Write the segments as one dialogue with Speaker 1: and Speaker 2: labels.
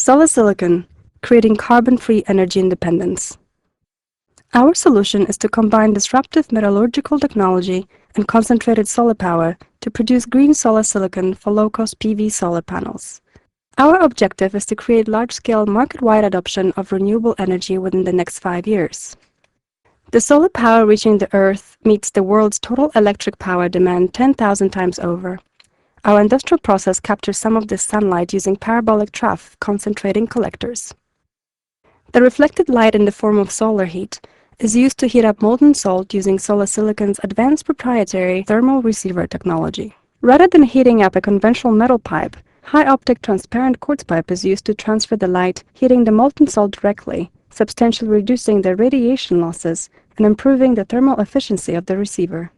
Speaker 1: Solarsilicon, creating carbon-free energy independence. Our solution is to combine disruptive metallurgical technology and concentrated solar power to produce green solar silicon for low-cost PV solar panels. Our objective is to create large-scale market-wide adoption of renewable energy within the next 5 years. The solar power reaching the Earth meets the world's total electric power demand 10,000 times over. Our industrial process captures some of this sunlight using parabolic trough concentrating collectors. The reflected light in the form of solar heat is used to heat up molten salt using Solarsilicon advanced proprietary thermal receiver technology. Rather than heating up a conventional metal pipe, high-optic transparent quartz pipe is used to transfer the light, heating the molten salt directly, substantially reducing the radiation losses and improving the thermal efficiency of the receiver.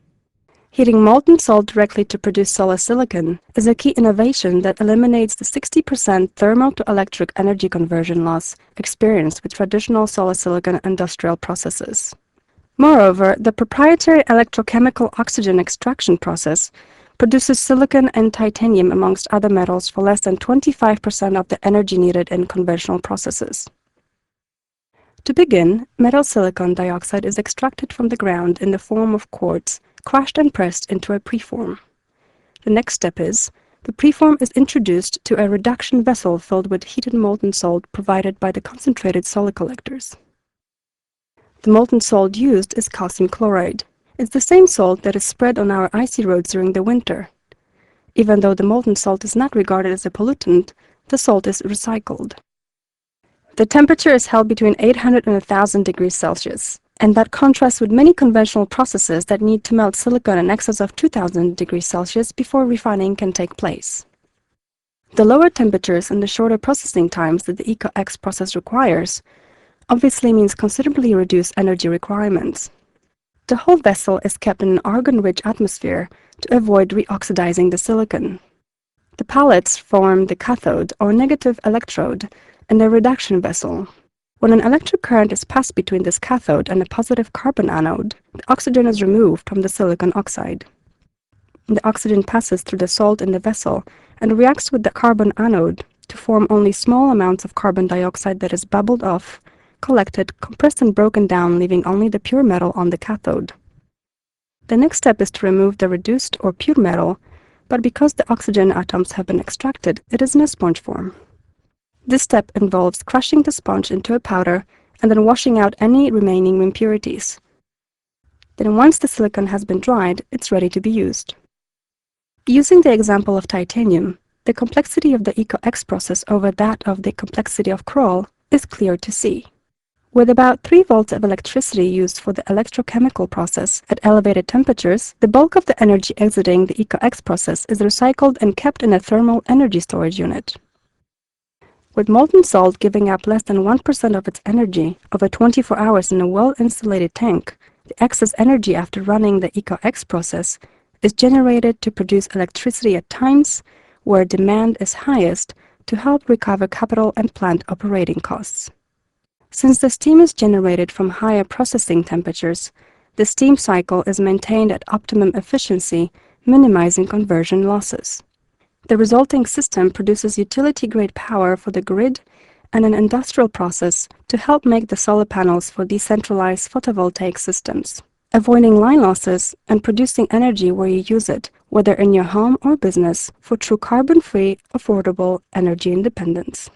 Speaker 1: Heating molten salt directly to produce solar silicon is a key innovation that eliminates the 60% thermal to electric energy conversion loss experienced with traditional solar silicon industrial processes. Moreover, the proprietary electrochemical oxygen extraction process produces silicon and titanium amongst other metals for less than 25% of the energy needed in conventional processes. To begin, metal silicon dioxide is extracted from the ground in the form of quartz, crushed and pressed into a preform. The next step is, the preform is introduced to a reduction vessel filled with heated molten salt provided by the concentrated solar collectors. The molten salt used is calcium chloride. It's the same salt that is spread on our icy roads during the winter. Even though the molten salt is not regarded as a pollutant, the salt is recycled. The temperature is held between 800 and 1000 degrees Celsius, and that contrasts with many conventional processes that need to melt silicon in excess of 2000 degrees Celsius before refining can take place. The lower temperatures and the shorter processing times that the ECO-X process requires obviously means considerably reduced energy requirements. The whole vessel is kept in an argon-rich atmosphere to avoid reoxidizing the silicon. The pellets form the cathode or negative electrode and a reduction vessel. When an electric current is passed between this cathode and a positive carbon anode, the oxygen is removed from the silicon oxide. The oxygen passes through the salt in the vessel and reacts with the carbon anode to form only small amounts of carbon dioxide that is bubbled off, collected, compressed and broken down, leaving only the pure metal on the cathode. The next step is to remove the reduced or pure metal, but because the oxygen atoms have been extracted, it is in a sponge form. This step involves crushing the sponge into a powder and then washing out any remaining impurities. Then once the silicon has been dried, it's ready to be used. Using the example of titanium, the complexity of the ECO-X process over that of the complexity of Kroll is clear to see. With about 3 volts of electricity used for the electrochemical process at elevated temperatures, the bulk of the energy exiting the ECO-X process is recycled and kept in a thermal energy storage unit. With molten salt giving up less than 1% of its energy over 24 hours in a well-insulated tank, the excess energy after running the ECO-X process is generated to produce electricity at times where demand is highest to help recover capital and plant operating costs. Since the steam is generated from higher processing temperatures, the steam cycle is maintained at optimum efficiency, minimizing conversion losses. The resulting system produces utility-grade power for the grid and an industrial process to help make the solar panels for decentralized photovoltaic systems, avoiding line losses and producing energy where you use it, whether in your home or business, for true carbon-free, affordable energy independence.